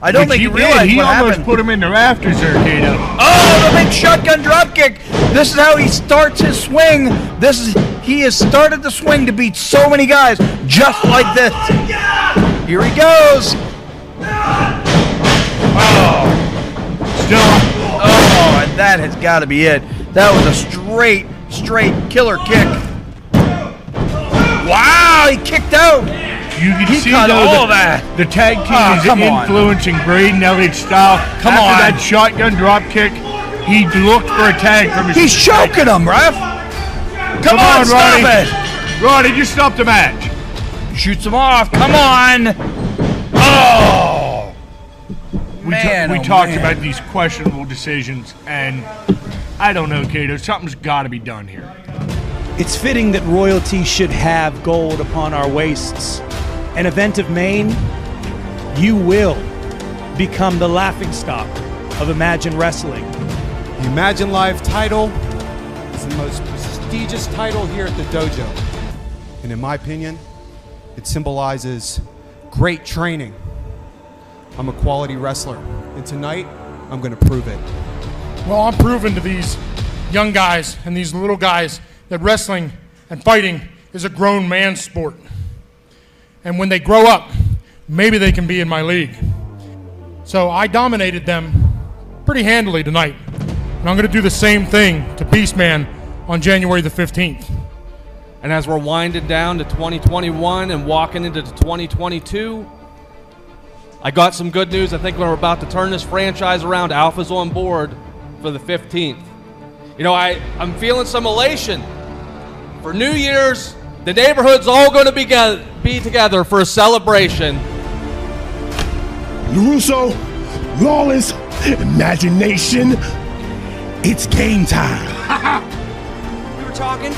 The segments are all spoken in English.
I don't think you realize he what almost happened. put him in the rafters there, Kato. Oh, the big shotgun drop kick. This is how he starts his swing. He has started the swing to beat so many guys just like this. Here he goes. Oh. Oh, and that has got to be it. That was a straight killer kick. Wow, he kicked out. You can see cut though all that. The tag team is influencing Braden Elliott's style. After that shotgun drop kick, he looked for a tag from his. He's choking him, ref. Come on, stop Roddy. it. Roddy, just stop the match. Shoots him off. Come on. Oh. We talked about these questionable decisions, and I don't know, Kato. Something's got to be done here. It's fitting that royalty should have gold upon our waists. An event of Maine, you will become the laughingstock of Imagine Wrestling. The Imagine Live title is the most prestigious title here at the dojo. And in my opinion, it symbolizes great training. I'm a quality wrestler, and tonight, I'm going to prove it. Well, I'm proving to these young guys and these little guys that wrestling and fighting is a grown man's sport. And when they grow up, maybe they can be in my league. So I dominated them pretty handily tonight. And I'm going to do the same thing to Beastman on January the 15th. And as we're winding down to 2021 and walking into 2022, I got some good news. I think we're about to turn this franchise around. Alpha's on board for the 15th. You know, I'm feeling some elation. For New Year's, the neighborhood's all going to be together for a celebration. LaRusso, Lawless, Imagination, it's game time. We were talking.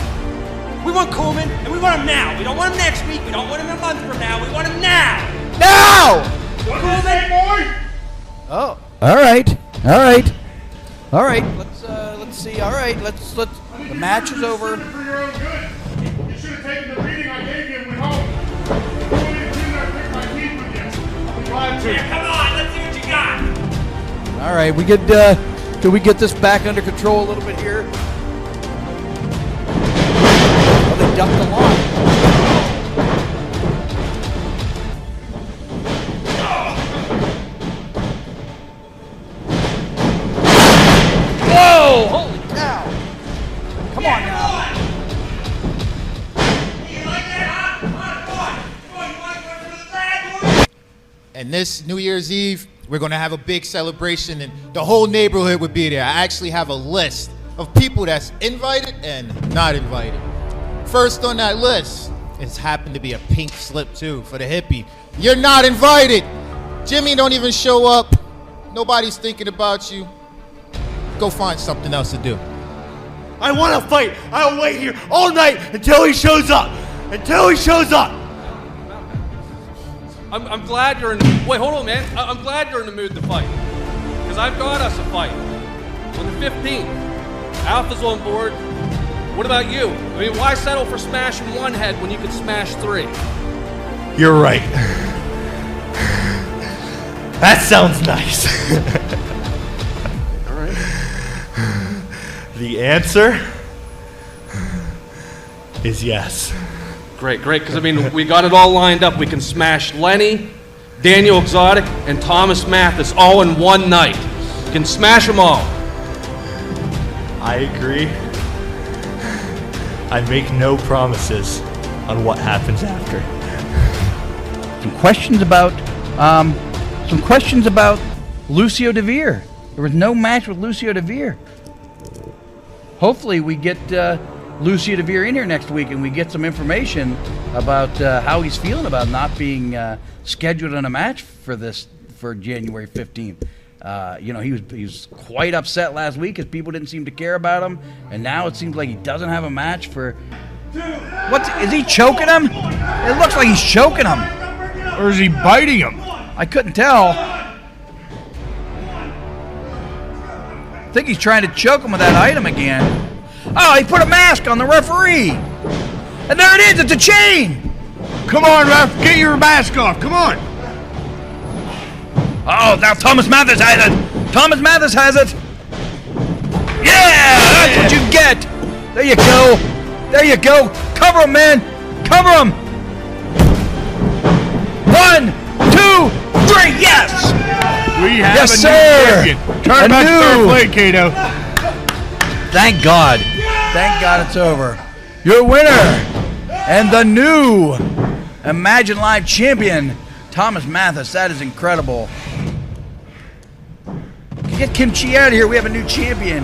We want Coleman, and we want him now. We don't want him next week. We don't want him a month from now. We want him now. Now! What did you say, boy? Oh. All right. Let's see. All right. Let's. The match is over. For your own good. You should have taken the beating I gave you and went home. Yeah, come on, let's see what you got. All right. We could we get this back under control a little bit here? Oh, they ducked the line. Whoa! Holy cow! Come on now. And this New Year's Eve, we're going to have a big celebration, and the whole neighborhood would be there. I actually have a list of people that's invited and not invited. First on that list, it's happened to be a pink slip, too, for the hippie. You're not invited. Jimmy don't even show up. Nobody's thinking about you. Go find something else to do. I want to fight. I'll wait here all night until he shows up. I'm glad you're in. Wait, hold on, man. I'm glad you're in the mood to fight. Because I've got us a fight. On the 15th, Alpha's on board. What about you? I mean, why settle for smashing one head when you could smash three? You're right. That sounds nice. All right. The answer is yes. Great, because, I mean, we got it all lined up. We can smash Lenny, Daniel Exotic, and Thomas Mathis all in one night. We can smash them all. I agree. I make no promises on what happens after. Some questions about Lucio DeVere. There was no match with Lucio DeVere. Hopefully we get Lucio DeVere in here next week and we get some information about how he's feeling about not being scheduled in a match for January 15th. He was quite upset last week because people didn't seem to care about him, and now it seems like he doesn't have a match for. Is he choking him? It looks like he's choking him. Or is he biting him? I couldn't tell. I think he's trying to choke him with that item again. Oh, he put a mask on the referee. And there it is, it's a chain. Come on, ref, get your mask off, come on. Oh, now Thomas Mathis has it. Thomas Mathis has it. Yeah, that's what you get. There you go. There you go. Cover him, man. Cover him. 1, 2, 3. Yes. We have yes, a sir. new champion. Turn back to third play, Cato. Thank God. Thank God it's over. Your winner and the new Imagine Live champion, Thomas Mathis. That is incredible. Get Kim Chi out of here. We have a new champion.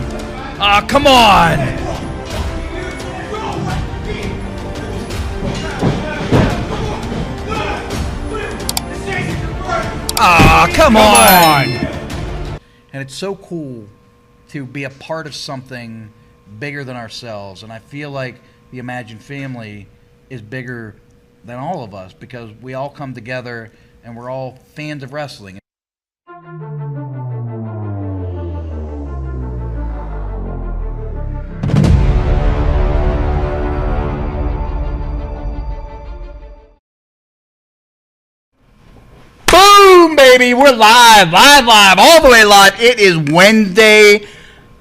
Ah, come on. Ah, come on. And it's so cool to be a part of something bigger than ourselves. And I feel like the Imagine family is bigger than all of us because we all come together and we're all fans of wrestling. Boom, baby, we're live, all the way live. It is Wednesday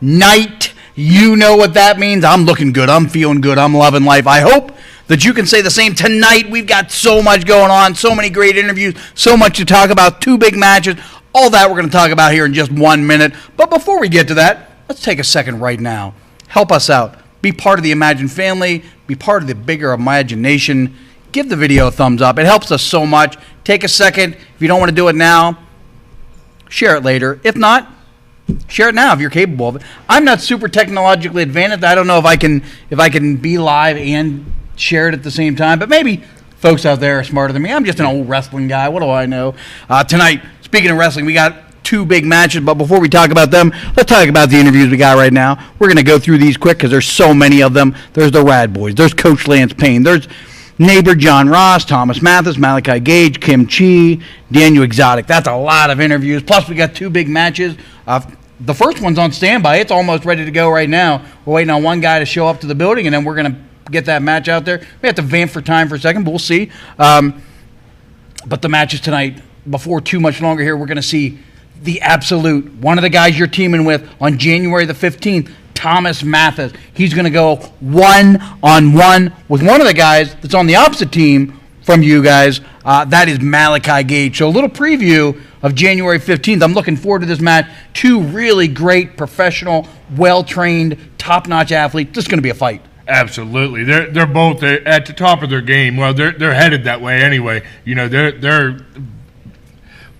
night. You know what that means. I'm looking good. I'm feeling good. I'm loving life. I hope that you can say the same tonight. We've got so much going on, so many great interviews, so much to talk about, 2 big matches, all that we're going to talk about here in just 1 minute. But before we get to that, let's take a second right now. Help us out. Be part of the Imagine family. Be part of the bigger imagination. Give the video a thumbs up. It helps us so much. Take a second. If you don't want to do it now, share it later. If not, share it now if you're capable of it. I'm not super technologically advanced. I don't know if I can be live and share it at the same time, but maybe folks out there are smarter than me. I'm just an old wrestling guy. What do I know? Tonight, speaking of wrestling, we got 2 big matches, but before we talk about them, let's talk about the interviews we got right now. We're going to go through these quick because there's so many of them. There's the Rad Boys. There's Coach Lance Payne. There's neighbor John Ross, Thomas Mathis, Malachi Gage, Kim Chi, Daniel Exotic. That's a lot of interviews. Plus, we got 2 big matches. The first one's on standby. It's almost ready to go right now. We're waiting on one guy to show up to the building, and then we're going to get that match out there. We have to vamp for time for a second, but we'll see. But the matches tonight, before too much longer here, we're going to see the absolute, one of the guys you're teaming with on January the 15th, Thomas Mathis. He's going to go 1-on-1 with one of the guys that's on the opposite team from you guys. That is Malachi Gage. So a little preview of January 15th. I'm looking forward to this match. 2 really great, professional, well-trained, top-notch athletes. This is going to be a fight. Absolutely, they're both at the top of their game. Well, they're headed that way anyway. You know, they're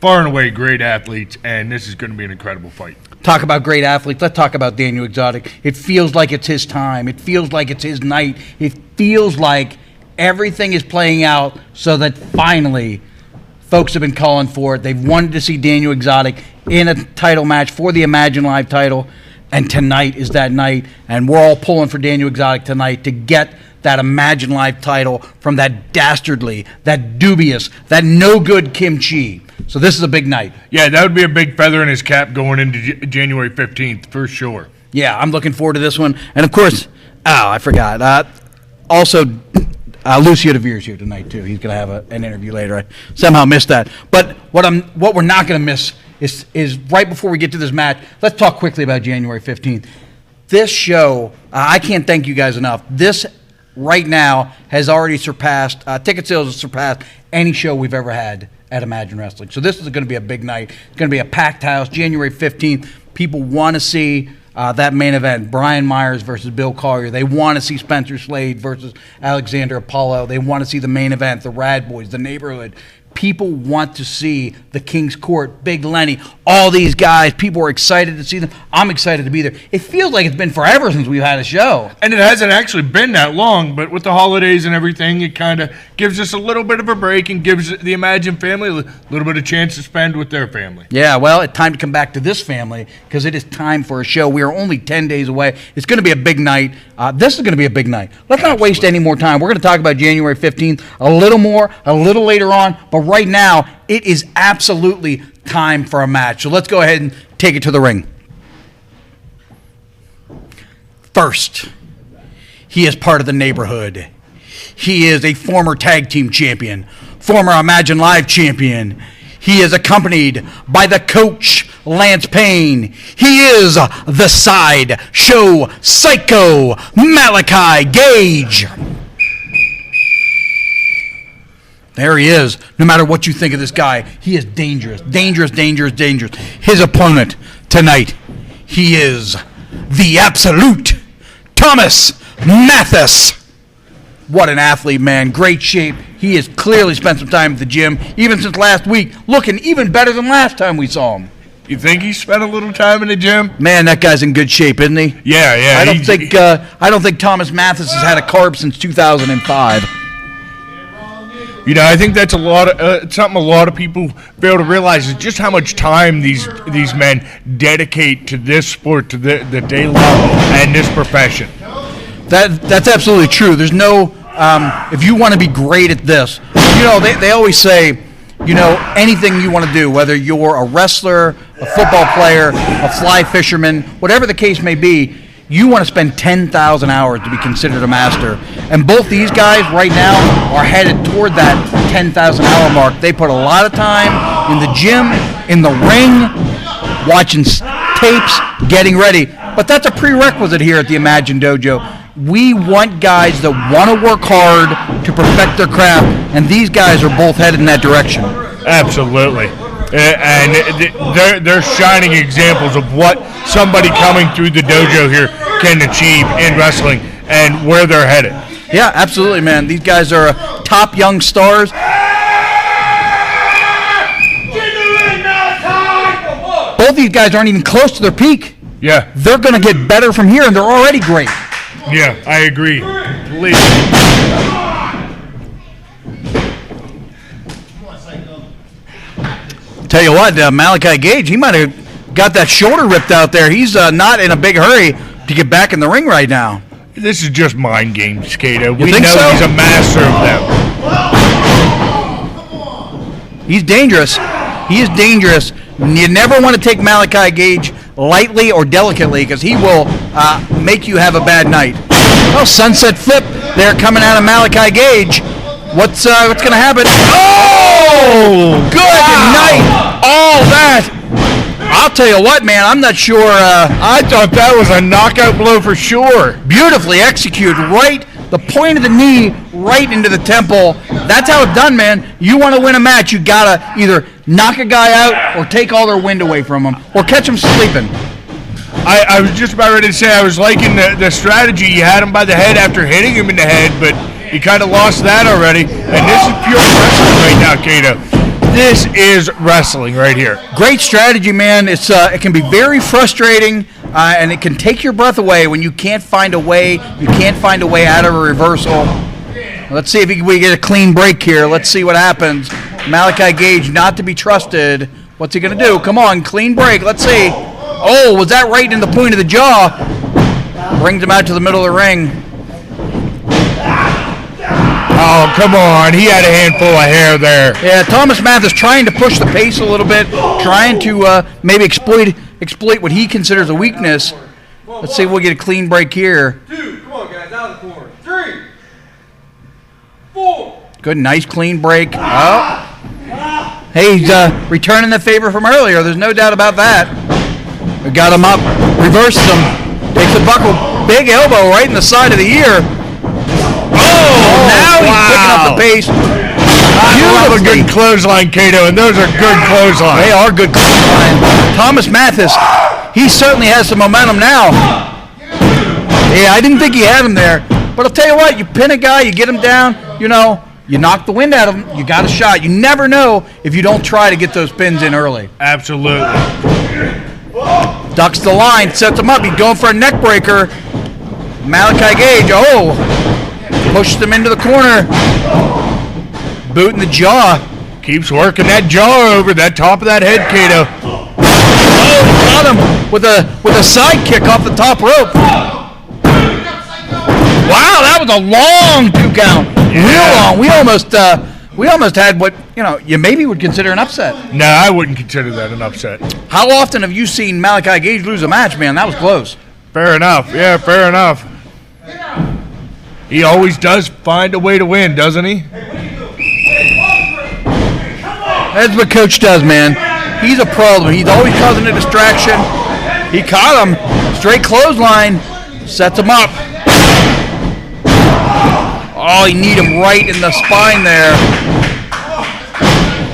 far and away great athletes, and this is going to be an incredible fight. Talk about great athletes. Let's talk about Daniel Exotic. It feels like it's his time. It feels like it's his night. It feels like everything is playing out so that finally folks have been calling for it. They've wanted to see Daniel Exotic in a title match for the Imagine Live title. And tonight is that night, and we're all pulling for Daniel Exotic tonight to get that Imagine Live title from that dastardly, that dubious, that no-good Kim Chi. So this is a big night. Yeah, that would be a big feather in his cap going into January 15th, for sure. Yeah, I'm looking forward to this one. And, of course, I forgot. Also, Lucio DeVere's here tonight, too. He's going to have an interview later. I somehow missed that. But what we're not going to miss is right before we get to this match, let's talk quickly about January 15th. This show, I can't thank you guys enough. This right now has already surpassed, ticket sales has surpassed any show we've ever had at Imagine Wrestling. So this is going to be a big night. It's going to be a packed house, January 15th. People want to see that main event, Brian Myers versus Bill Collier. They want to see Spencer Slade versus Alexander Apollo. They want to see the main event, the Rad Boys, the Neighborhood. People want to see the King's Court, Big Lenny, all these guys. People are excited to see them. I'm excited to be there. It feels like it's been forever since we've had a show. And it hasn't actually been that long, but with the holidays and everything, it kind of gives us a little bit of a break and gives the Imagine family a little bit of chance to spend with their family. Yeah, well, it's time to come back to this family because it is time for a show. We are only 10 days away. It's going to be a big night. This is going to be a big night. Let's not waste any more time. We're going to talk about January 15th a little more, a little later on, but right now, it is absolutely time for a match. So let's go ahead and take it to the ring. First, he is part of the Neighborhood. He is a former tag team champion, former Imagine Live champion. He is accompanied by the coach, Lance Payne. He is the sideshow psycho, Malachi Gage. There he is. No matter what you think of this guy, he is dangerous, dangerous, dangerous, dangerous. His opponent tonight, he is the absolute Thomas Mathis. What an athlete, man. Great shape. He has clearly spent some time at the gym, even since last week, looking even better than last time we saw him. You think he spent a little time in the gym? Man, that guy's in good shape, isn't he? Yeah. I don't think Thomas Mathis has had a carb since 2005. You know, I think that's a lot of something a lot of people fail to realize is just how much time these men dedicate to this sport, to the day level, and this profession. That's absolutely true. There's no if you want to be great at this, you know, they always say, you know, anything you want to do, whether you're a wrestler, a football player, a fly fisherman, whatever the case may be, you want to spend 10,000 hours to be considered a master. And both these guys right now are headed toward that 10,000 hour mark. They put a lot of time in the gym, in the ring, watching tapes, getting ready. But that's a prerequisite here at the Imagine Dojo. We want guys that want to work hard to perfect their craft, and these guys are both headed in that direction. Absolutely. And they're shining examples of what somebody coming through the dojo here can achieve in wrestling and where they're headed. Yeah, absolutely, man. These guys are top young stars. Both these guys aren't even close to their peak. Yeah. They're going to get better from here, and they're already great. Yeah, I agree. Please. Tell you what, Malachi Gage, he might have got that shoulder ripped out there. He's not in a big hurry to get back in the ring right now. This is just mind games, Cato. We think know so? He's a master of them. He's dangerous. He is dangerous. You never want to take Malachi Gage lightly or delicately because he will make you have a bad night. Oh, sunset flip. They're coming out of Malachi Gage. What's going to happen? Oh, good night. All that. I'll tell you what, man, I'm not sure. I thought that was a knockout blow for sure. Beautifully executed. Right, the point of the knee right into the temple. That's how it's done, man. You want to win a match, you got to either knock a guy out or take all their wind away from him or catch him sleeping. I was just about ready to say I was liking the strategy. You had him by the head after hitting him in the head, but you kind of lost that already. And this is pure wrestling right now, Cato. This is wrestling right here. Great strategy, man. It can be very frustrating, and it can take your breath away when you can't find a way. You can't find a way out of a reversal. Let's see if we get a clean break here. Let's see what happens. Malachi Gage, not to be trusted. What's he going to do? Come on, clean break. Let's see. Oh, was that right in the point of the jaw? Brings him out to the middle of the ring. Oh, come on. He had a handful of hair there. Yeah, Thomas Mathis trying to push the pace a little bit, trying to maybe exploit what he considers a weakness. Let's see if we'll get a clean break here. 2, come on, guys, out of the corner. 3, 4. Good, nice clean break. Oh. Hey, he's returning the favor from earlier. There's no doubt about that. We got him up, reversed him, takes the buckle, big elbow right in the side of the ear. Oh, now he's picking up the pace. I love a good clothesline, Cato, and those are good clotheslines. They are good clotheslines. Thomas Mathis, he certainly has some momentum now. Yeah, I didn't think he had him there. But I'll tell you what, you pin a guy, you get him down, you know, you knock the wind out of him, you got a shot. You never know if you don't try to get those pins in early. Absolutely. Ducks the line, sets him up. He's going for a neck breaker. Malachi Gage, pushed him into the corner. Boot in the jaw. Keeps working that jaw over that top of that head, Cato. Oh, got him with a side kick off the top rope. Wow, that was a long 2 count. Yeah. Real long. We almost had what, you maybe would consider an upset. No, I wouldn't consider that an upset. How often have you seen Malachi Gage lose a match, man? That was close. Fair enough. Yeah, fair enough. He always does find a way to win, doesn't he? That's what Coach does, man. He's a problem. He's always causing a distraction. He caught him. Straight clothesline. Sets him up. Oh, he need him right in the spine there.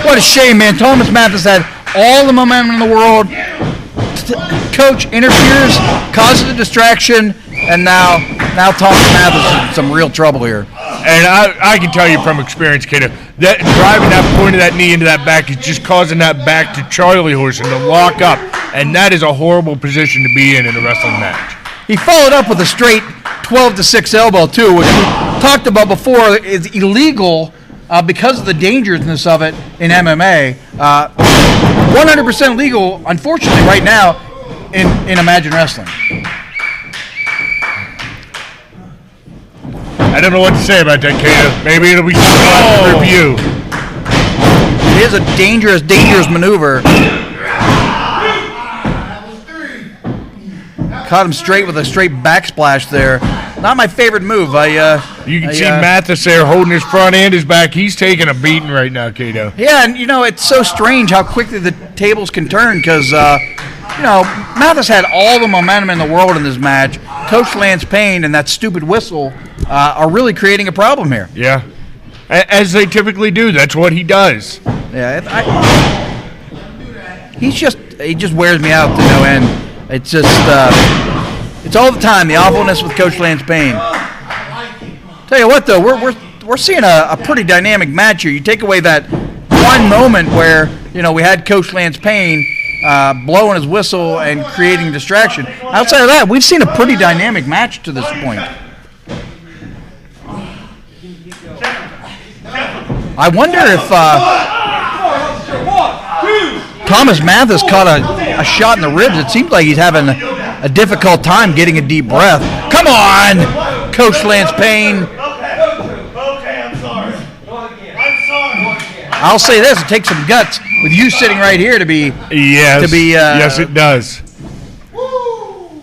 What a shame, man. Thomas Mathis had all the momentum in the world. Coach interferes, causes a distraction, and now Thomas Mathis is in some real trouble here. And I can tell you from experience, Kato, that driving that point of that knee into that back is just causing that back to Charlie horse and to lock up. And that is a horrible position to be in a wrestling match. He followed up with a straight 12-6 elbow, too, which we talked about before is illegal because of the dangerousness of it in MMA. 100% legal, unfortunately, right now in Imagine Wrestling. I don't know what to say about that, Kato. Maybe it'll be a review. It is a dangerous maneuver. Caught him straight with a straight backsplash there. Not my favorite move. You can see Mathis there holding his front and his back. He's taking a beating right now, Kato. Yeah, and it's so strange how quickly the tables can turn because, Mathis had all the momentum in the world in this match. Coach Lance Payne and that stupid whistle are really creating a problem here. Yeah, as they typically do. That's what he does. Yeah, he just wears me out to no end. It's just, it's all the time, the awfulness with Coach Lance Payne. Tell you what, though, we're seeing a pretty dynamic match here. You take away that one moment where, we had Coach Lance Payne blowing his whistle and creating distraction. Outside of that, we've seen a pretty dynamic match to this point. I wonder if Thomas Mathis caught a shot in the ribs. It seems like he's having a difficult time getting a deep breath. Come on, Coach Lance Payne. Okay, I'm sorry. I'm sorry. I'll say this: it takes some guts with you sitting right here to be. Yes. Yes, it does.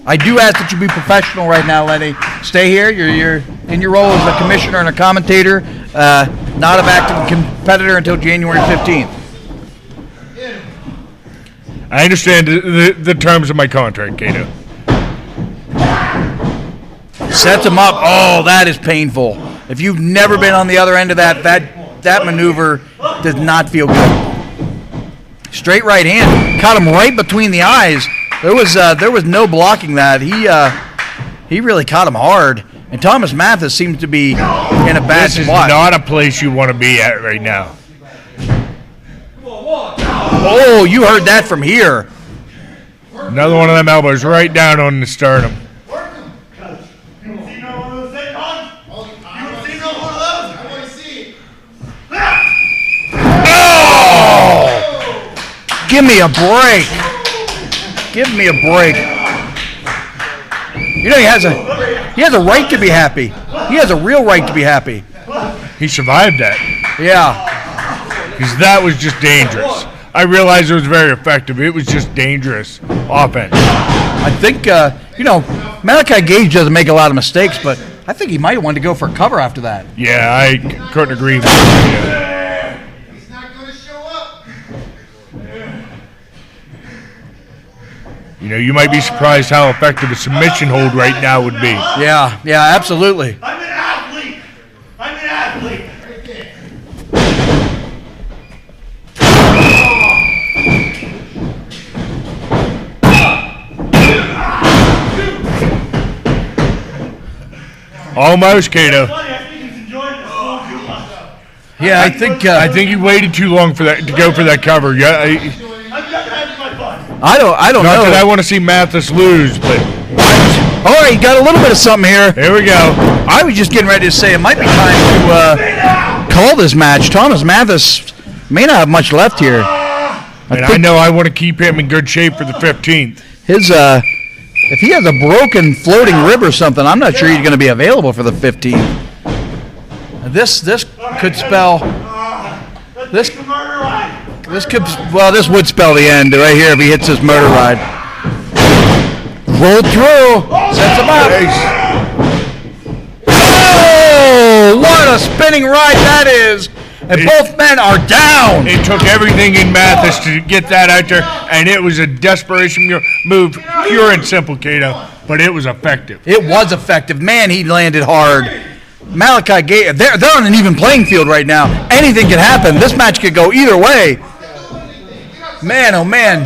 I do ask that you be professional right now, Lenny. Stay here. You're in your role as a commissioner and a commentator, not an active competitor until January 15th. I understand the terms of my contract, Kato. Sets him up. Oh, that is painful. If you've never been on the other end of that maneuver does not feel good. Straight right hand. Caught him right between the eyes. There was no blocking that. He really caught him hard. And Thomas Mathis seems to be in a bad spot. This is not a place you want to be at right now. Oh, you heard that from here. Another one of them elbows right down on the sternum. Oh! Give me a break. Give me a break. He has a right to be happy. He has a real right to be happy. He survived that. Yeah. Because that was just dangerous. I realized it was very effective. It was just dangerous offense. I think, Malachi Gage doesn't make a lot of mistakes, but I think he might have wanted to go for a cover after that. Yeah, I couldn't agree with you. He's not going to show up. You might be surprised how effective a submission hold right now would be. Yeah, absolutely. I'm an athlete. Almost, Kato. Yeah, I think he waited too long for that to go for that cover. Yeah, I don't know. Not that I want to see Mathis lose, but all right, got a little bit of something here. There we go. I was just getting ready to say it might be time to call this match. Thomas Mathis may not have much left here. I know I want to keep him in good shape for the 15th. If he has a broken floating rib or something, I'm not sure he's going to be available for the 15th. This could spell this would spell the end right here if he hits this murder ride. Rolled through, sets him up. Oh, what a spinning ride that is! and both men are down. It took everything in Mathis to get that out there, and it was a desperation move, pure and simple, Cato, but it was effective. It was effective. Man, he landed hard. Malachi Gate, they're on an even playing field right now. Anything can happen. This match could go either way. Man, oh man.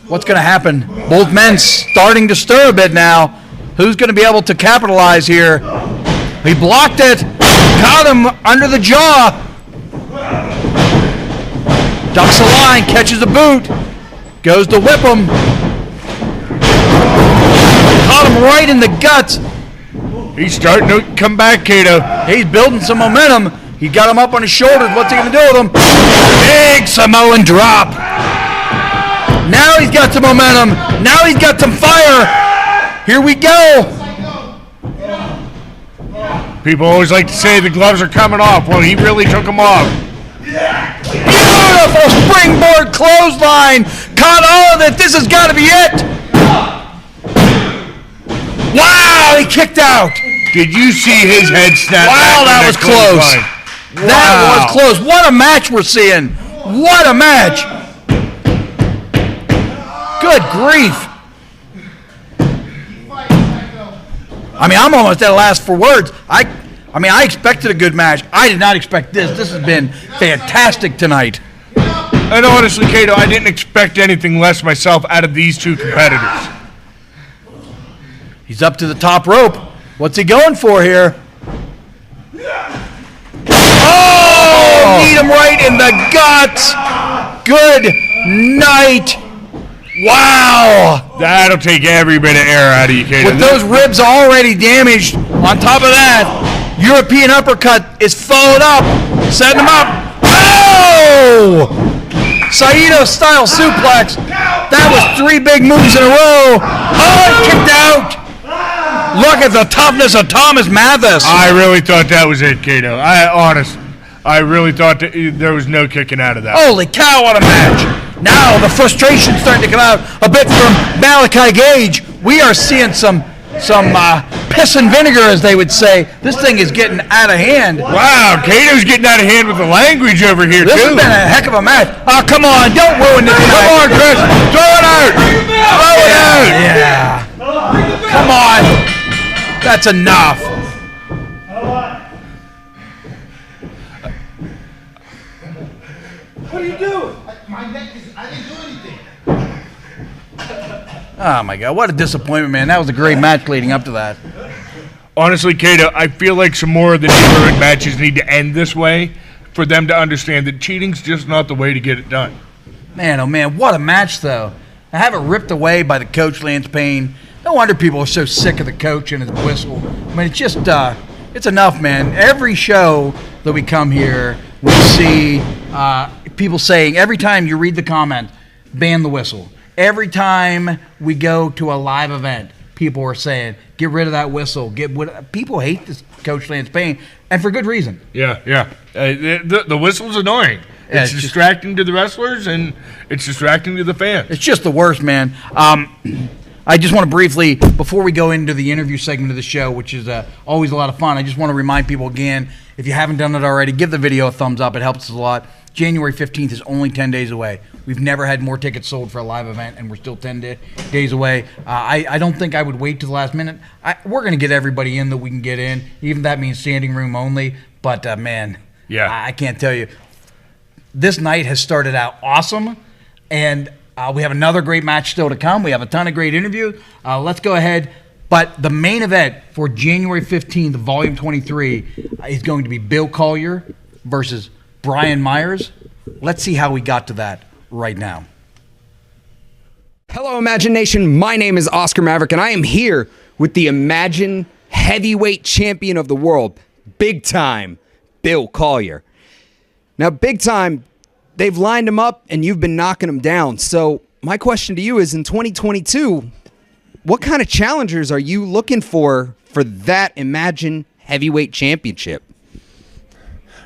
What's going to happen? Both men starting to stir a bit now. Who's going to be able to capitalize here? He blocked it. Got him under the jaw. Ducks the line, catches a boot. Goes to whip him. Caught him right in the guts. He's starting to come back, Cato. He's building some momentum. He got him up on his shoulders. What's he going to do with him? Big Samoan drop. Now he's got some momentum. Now he's got some fire. Here we go. People always like to say the gloves are coming off. Well, he really took them off. Beautiful springboard clothesline. Caught all of it. This has got to be it. Wow, he kicked out. Did you see his head snap? Wow, that was close. Wow. That was close. What a match we're seeing. What a match. Good grief. I mean, I'm almost at a loss for words. I expected a good match. I did not expect this. This has been fantastic tonight. And honestly, Cato, I didn't expect anything less myself out of these two competitors. He's up to the top rope. What's he going for here? Oh! Need him right in the guts. Good night. Wow. That'll take every bit of air out of you, Cato. With those ribs already damaged, on top of that, European uppercut is followed up. Setting him up. Oh! Saito-style suplex. That was 3 big moves in a row. Oh, kicked out. Look at the toughness of Thomas Mathis. I really thought that was it, Cato. I really thought that there was no kicking out of that. Holy cow, what a match. Now the frustration's starting to come out a bit from Malachi Gage. We are seeing some piss and vinegar, as they would say. This thing is getting out of hand. Wow, Cato's getting out of hand with the language over here, This has too. been a heck of a match. Oh, come on, don't ruin this match. Come on, Chris. Throw it out. Throw it out. Yeah. Come on. That's enough. What are you doing? My neck is, I didn't do anything. Oh, my God. What a disappointment, man. That was a great match leading up to that. Honestly, Cato, I feel like some more of the neighborhood matches need to end this way for them to understand that cheating's just not the way to get it done. Man, oh, man. What a match, though. I have it ripped away by the coach, Lance Payne. No wonder people are so sick of the coach and his whistle. I mean, it's just, it's enough, man. Every show that we come here, we see people saying, every time you read the comment, ban the whistle. Every time we go to a live event, people are saying, get rid of that whistle. People hate this Coach Lance Payne, and for good reason. Yeah. The whistle's annoying. Yeah, it's distracting to the wrestlers, and it's distracting to the fans. It's just the worst, man. I just want to briefly, before we go into the interview segment of the show, which is always a lot of fun, I just want to remind people again, if you haven't done it already, give the video a thumbs up. It helps us a lot. January 15th is only 10 days away. We've never had more tickets sold for a live event, and we're still 10 days away. I don't think I would wait to the last minute. We're going to get everybody in that we can get in, even if that means standing room only. But, man, I can't tell you. This night has started out awesome, and we have another great match still to come. We have a ton of great interviews. Let's go ahead. But the main event for January 15th, Volume 23, is going to be Bill Collier versus Brian Myers. Let's see how we got to that right now. Hello, Imagine Nation. My name is Oscar Maverick, and I am here with the Imagine heavyweight champion of the world, big time, Bill Collier. Now, big time, they've lined him up, and you've been knocking him down. So my question to you is, in 2022, what kind of challengers are you looking for that Imagine heavyweight championship?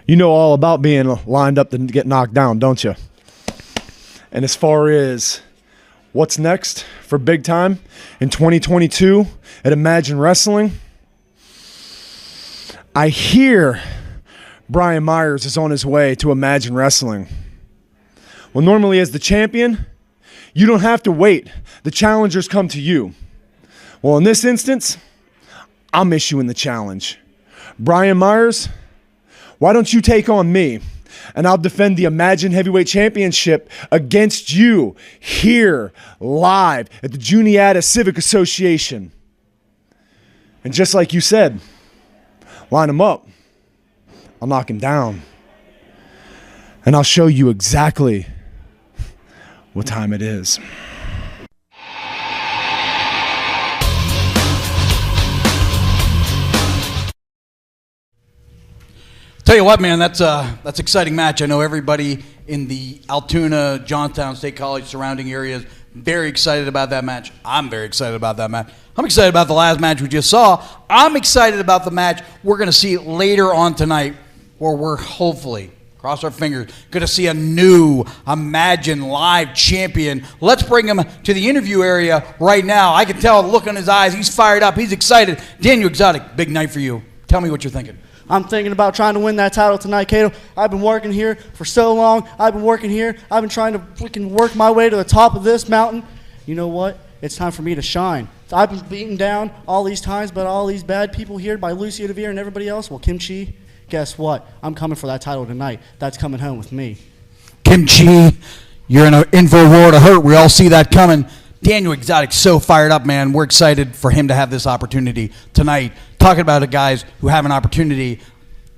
You know all about being lined up to get knocked down, don't you? And as far as what's next for big time in 2022 at Imagine Wrestling, I hear Brian Myers is on his way to Imagine Wrestling. Well, normally as the champion, you don't have to wait. The challengers come to you. Well, in this instance, I'm issuing the challenge. Brian Myers, why don't you take on me? And I'll defend the Imagine Heavyweight Championship against you here, live at the Juniata Civic Association. And just like you said, line him up. I'll knock him down. And I'll show you exactly what time it is. Tell you what, man, that's an exciting match. I know everybody in the Altoona, Johnstown, State College surrounding areas very excited about that match. I'm very excited about that match. I'm excited about the last match we just saw. I'm excited about the match we're going to see later on tonight, where we're hopefully, cross our fingers, going to see a new Imagine Live champion. Let's bring him to the interview area right now. I can tell the look on his eyes. He's fired up. He's excited. Daniel Exotic, big night for you. Tell me what you're thinking. I'm thinking about trying to win that title tonight, Cato. I've been working here for so long. I've been working here. I've been trying to freaking work my way to the top of this mountain. You know what? It's time for me to shine. I've been beaten down all these times by all these bad people here, by Lucio DeVere and everybody else. Well, Kimchi, guess what? I'm coming for that title tonight. That's coming home with me. Kimchi, you're in for a world of hurt. We all see that coming. Daniel Exotic's so fired up, man. We're excited for him to have this opportunity tonight. Talking about the guys who have an opportunity.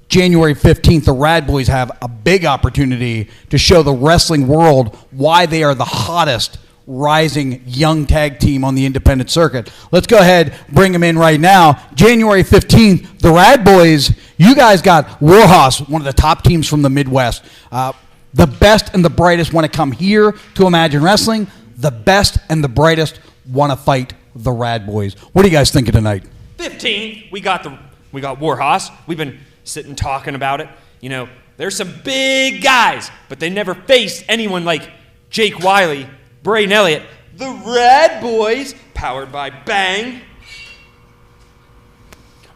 January 15th, the Rad Boys have a big opportunity to show the wrestling world why they are the hottest rising young tag team on the independent circuit. Let's go ahead, bring them in right now. January 15th, the Rad Boys, you guys got Warhorse, one of the top teams from the Midwest. The best and the brightest want to come here to Imagine Wrestling. The best and the brightest want to fight the Rad Boys. What are you guys thinking tonight? 15, we got Warhorse. We've been sitting talking about it. You know, there's some big guys, but they never faced anyone like Jake Wiley, Braden Elliott, the Rad Boys, powered by Bang.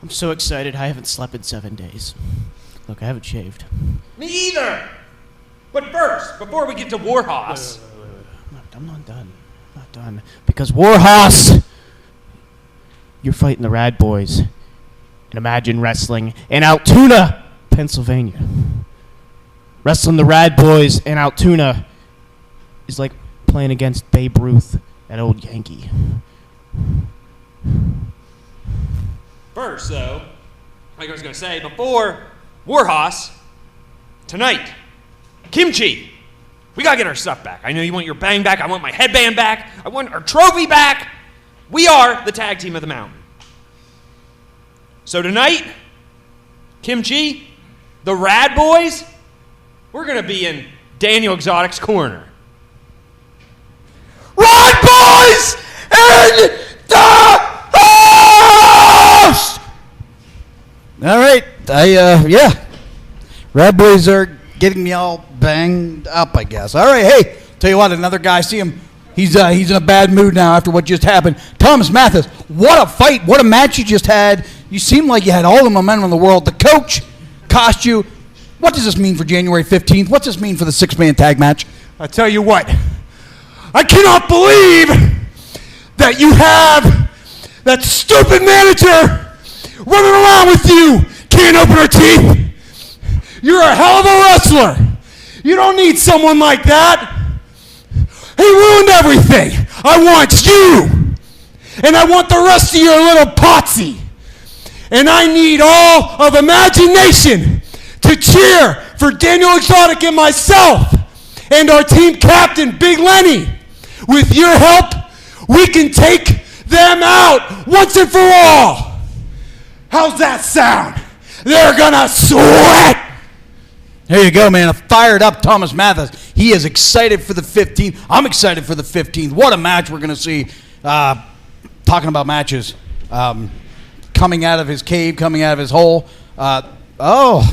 I'm so excited. I haven't slept in 7 days. Look, I haven't shaved. Me either. But first, before we get to Warhorse, I'm not done. I'm not done. Because Warhorse, you're fighting the Rad Boys in Imagine Wrestling in Altoona, Pennsylvania. Wrestling the Rad Boys in Altoona is like playing against Babe Ruth at Old Yankee. first, though, like I was going to say, before Warhorse, tonight, Kimchi. We got to get our stuff back. I know you want your bang back. I want my headband back. I want our trophy back. We are the tag team of the mountain. So tonight, Kimchi, the Rad Boys, we're going to be in Daniel Exotic's corner. Rad Boys in the house! All right. Yeah. Rad Boys are getting me all banged up, I guess. All right, hey, tell you what, another guy, see him, he's in a bad mood now after what just happened. Thomas Mathis, what a fight, what a match you just had. You seem like you had all the momentum in the world. The coach cost you. What does this mean for January 15th? What's this mean for the six-man tag match? I tell you what, I cannot believe that you have that stupid manager running around with you. Can't open her teeth. You're a hell of a wrestler. You don't need someone like that. He ruined everything. I want you. And I want the rest of your little potsy. And I need all of imagination to cheer for Daniel Exotic and myself and our team captain, Big Lenny. With your help, we can take them out once and for all. How's that sound? They're gonna sweat. There you go, man. A fired up Thomas Mathis. He is excited for the 15th. I'm excited for the 15th. What a match we're going to see. Talking about matches. Coming out of his cave, coming out of his hole.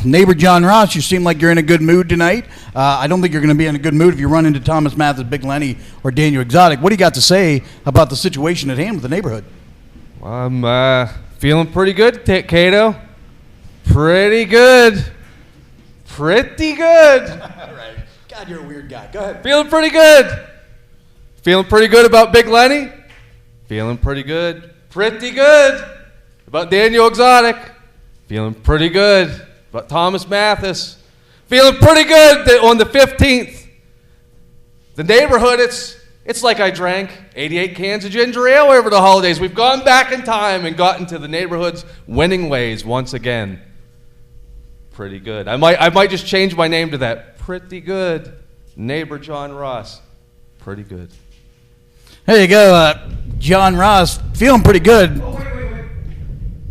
Neighbor John Ross, you seem like you're in a good mood tonight. I don't think you're going to be in a good mood if you run into Thomas Mathis, Big Lenny, or Daniel Exotic. What do you got to say about the situation at hand with the neighborhood? I'm feeling pretty good, Cato. Pretty good. Pretty good. All right. God, you're a weird guy. Go ahead. Feeling pretty good. Feeling pretty good about Big Lenny. Feeling pretty good. Pretty good about Daniel Exotic. Feeling pretty good about Thomas Mathis. Feeling pretty good that on the 15th. The neighborhood, it's like I drank 88 cans of ginger ale over the holidays. We've gone back in time and gotten to the neighborhood's winning ways once again. Pretty good. I might just change my name to that. Pretty good. Neighbor John Ross. Pretty good. There you go, John Ross. Feeling pretty good. Oh, wait.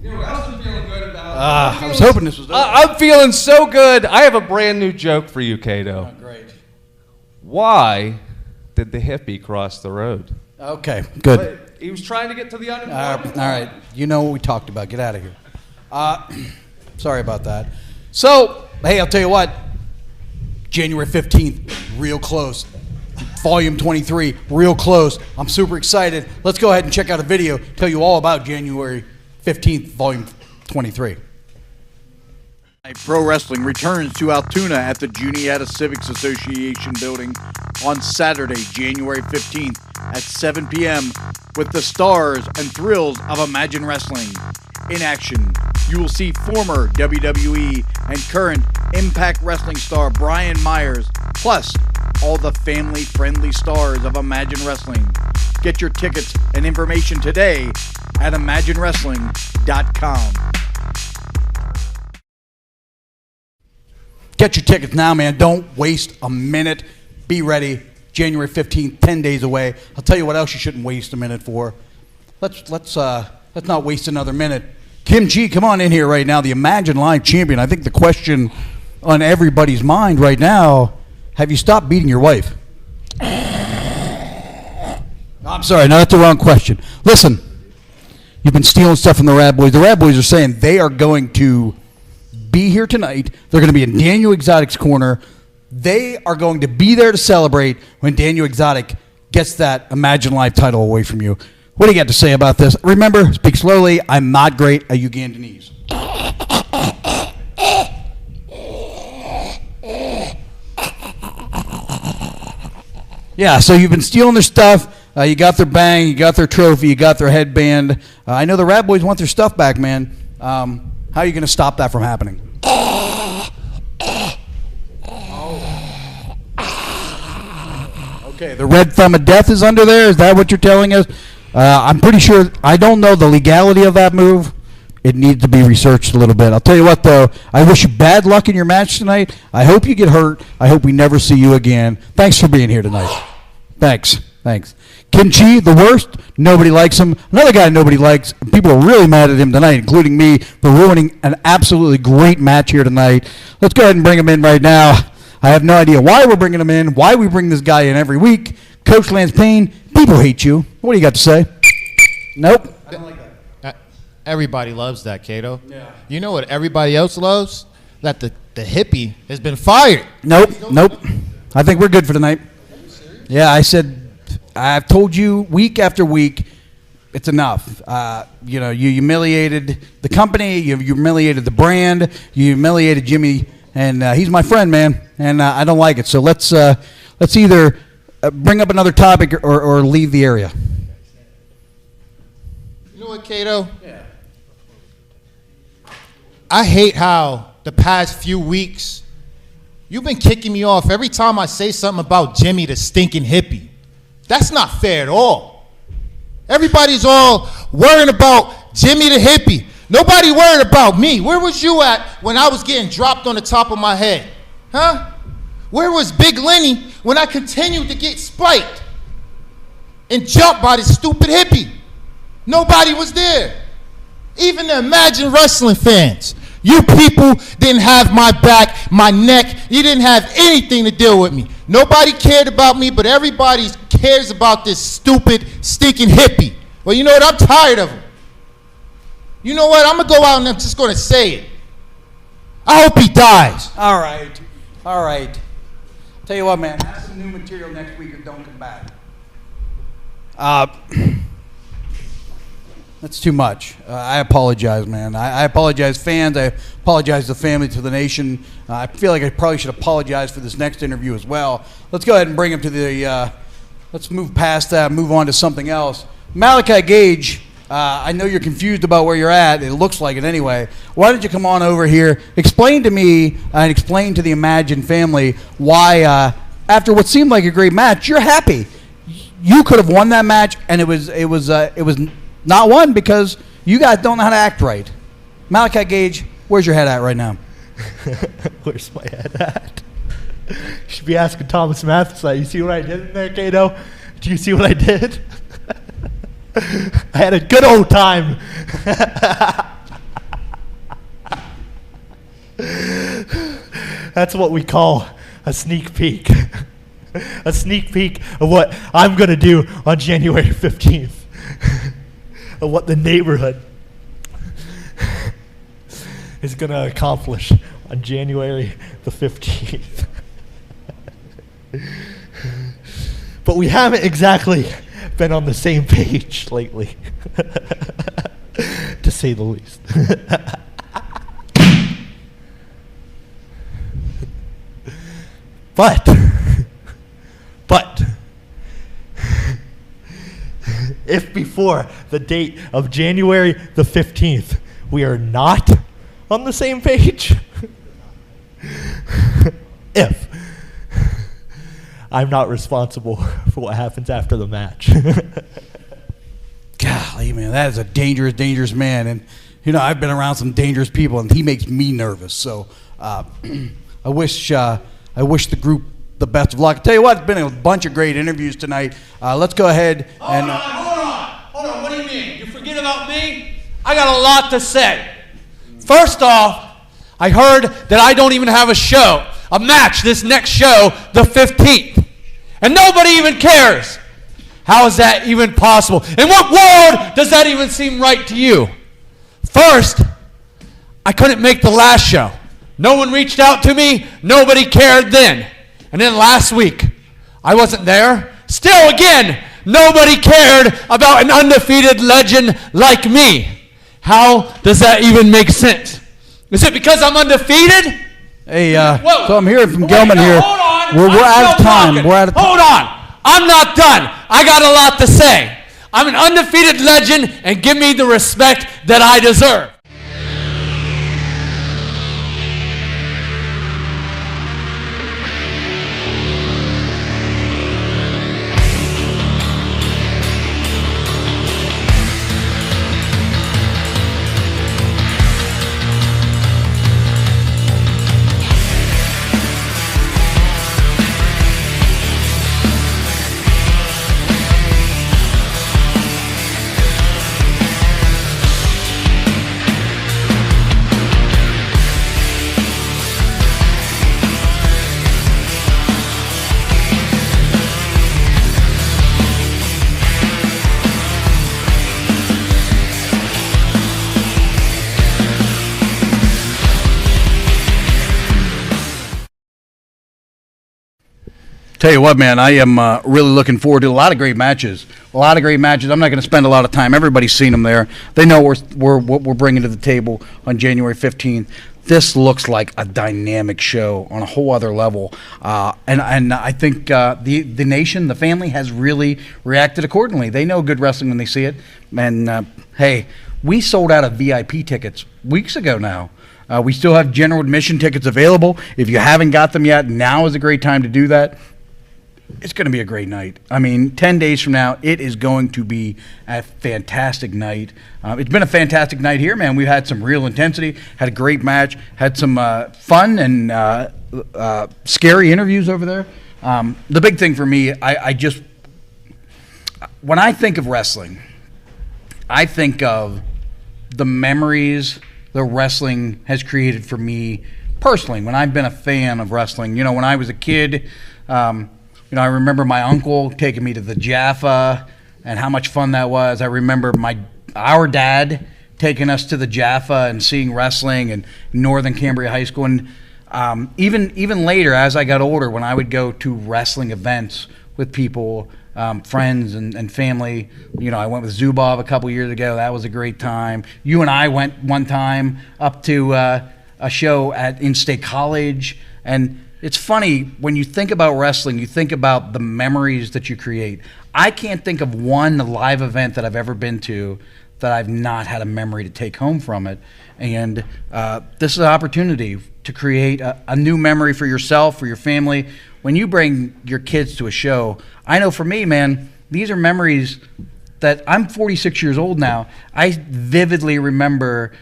You know what else I'm feeling good about? I was hoping this was over. I'm feeling so good. I have a brand new joke for you, Cato. Oh, great. Why did the hippie cross the road? Okay, good. He was trying to get to the unemployment. All right. You know what we talked about. Get out of here. Sorry about that. So, hey, I'll tell you what. January 15th, real close. Volume 23, real close. I'm super excited. Let's go ahead and check out a video, tell you all about January 15th, Volume 23. Pro Wrestling returns to Altoona at the Juniata Civics Association building on Saturday, January 15th at 7 p.m. with the stars and thrills of Imagine Wrestling. In action, you will see former WWE and current Impact Wrestling star Brian Myers, plus all the family-friendly stars of Imagine Wrestling. Get your tickets and information today at ImagineWrestling.com. Get your tickets now, man. Don't waste a minute. Be ready. January 15th, 10 days away. I'll tell you what else you shouldn't waste a minute for. Let's not waste another minute. Kim G, come on in here right now, the Imagine Live champion. I think the question on everybody's mind right now, have you stopped beating your wife? I'm sorry, no, that's the wrong question. Listen, you've been stealing stuff from the Rad Boys. The Rad Boys are saying they are going to be here tonight. They're going to be in Daniel Exotic's corner. They are going to be there to celebrate when Daniel Exotic gets that Imagine Live title away from you. What do you got to say about this? Remember, speak slowly. I'm not great at Ugandanese. Yeah, so you've been stealing their stuff. You got their bang, you got their trophy, you got their headband. I know the Rad Boys want their stuff back, man. How are you going to stop that from happening? Okay, the red thumb of death is under there. Is that what you're telling us? I'm pretty sure. I don't know the legality of that move. It needs to be researched a little bit. I'll tell you what, though. I wish you bad luck in your match tonight. I hope you get hurt. I hope we never see you again. Thanks for being here tonight. Thanks. Kim Chi, the worst. Nobody likes him. Another guy nobody likes. People are really mad at him tonight, including me, for ruining an absolutely great match here tonight. Let's go ahead and bring him in right now. I have no idea why we're bringing him in, why we bring this guy in every week. Coach Lance Payne, people hate you. What do you got to say? Nope. I don't like that. Everybody loves that, Cato. Yeah. You know what everybody else loves? That the hippie has been fired. Nope. I think we're good for tonight. Yeah, I've told you week after week, it's enough. You humiliated the company, you humiliated the brand, you humiliated Jimmy, and he's my friend, man, and I don't like it. So let's either bring up another topic or leave the area. You know what, Cato? Yeah. I hate how the past few weeks you've been kicking me off every time I say something about Jimmy the stinking hippie. That's not fair at all. Everybody's all worrying about Jimmy the hippie. Nobody worried about me. Where was you at when I was getting dropped on the top of my head? Huh? Where was Big Lenny when I continued to get spiked and jumped by this stupid hippie? Nobody was there. Even the Imagine Wrestling fans. You people didn't have my back, my neck. You didn't have anything to deal with me. Nobody cared about me, but everybody cares about this stupid, stinking hippie. Well, you know what? I'm tired of him. You know what? I'm going to go out and I'm just going to say it. I hope he dies. All right. Tell you what, man. Have some new material next week or don't come back. That's too much. I apologize, man. I apologize, fans. I apologize to the family, to the nation. I feel like I probably should apologize for this next interview as well. Let's go ahead and bring him to the. Let's move past that, move on to something else. Malachi Gage, I know you're confused about where you're at. It looks like it anyway. Why don't you come on over here, explain to me and explain to the Imagine family why, after what seemed like a great match, you're happy. You could have won that match, and it was not won because you guys don't know how to act right. Malachi Gage, where's your head at right now? Where's my head at? You should be asking Thomas Mathis that. You see what I did in there, Kato? Do you see what I did? I had a good old time. That's what we call a sneak peek. A sneak peek of what I'm going to do on January 15th. Of what the neighborhood is going to accomplish on January the 15th. But we haven't exactly been on the same page lately, to say the least. But if before the date of January the 15th, we are not on the same page, if I'm not responsible for what happens after the match. Golly, man, that is a dangerous, dangerous man. And, you know, I've been around some dangerous people, and he makes me nervous. So I wish the group the best of luck. I'll tell you what, it's been a bunch of great interviews tonight. Let's go ahead and... Hold on. What do you mean? You forget about me? I got a lot to say. First off, I heard that I don't even have a match this next show, the 15th. And nobody even cares. How is that even possible? In what world does that even seem right to you? First, I couldn't make the last show. No one reached out to me. Nobody cared then. And then last week, I wasn't there. Still, again, nobody cared about an undefeated legend like me. How does that even make sense? Is it because I'm undefeated? Hey, so I'm hearing from Gelman here. Hold on. We're out of time. Talking. We're out of time. Hold on. I'm not done. I got a lot to say. I'm an undefeated legend, and give me the respect that I deserve. Tell you what, man, I am really looking forward to a lot of great matches. I'm not going to spend a lot of time. Everybody's seen them there. They know what we're bringing to the table on January 15th. This looks like a dynamic show on a whole other level. And I think the nation, the family, has really reacted accordingly. They know good wrestling when they see it. And, hey, we sold out of VIP tickets weeks ago now. We still have general admission tickets available. If you haven't got them yet, now is a great time to do that. It's going to be a great night. I mean, 10 days from now, it is going to be a fantastic night. It's been a fantastic night here, man. We've had some real intensity, had a great match, had some fun and scary interviews over there. The big thing for me, when I think of wrestling, I think of the memories the wrestling has created for me personally when I've been a fan of wrestling. You know, when I was a kid, I remember my uncle taking me to the Jaffa and how much fun that was. I remember our dad taking us to the Jaffa and seeing wrestling and Northern Cambria High School. And even later, as I got older, when I would go to wrestling events with people, friends and family, I went with Zubov a couple years ago. That was a great time. You and I went one time up to a show at In-State College, and it's funny when you think about wrestling, you think about the memories that you create. I can't think of one live event that I've ever been to that I've not had a memory to take home from it. And this is an opportunity to create a new memory for yourself, for your family. When you bring your kids to a show, I know for me, man, these are memories that I'm 46 years old now. I vividly remember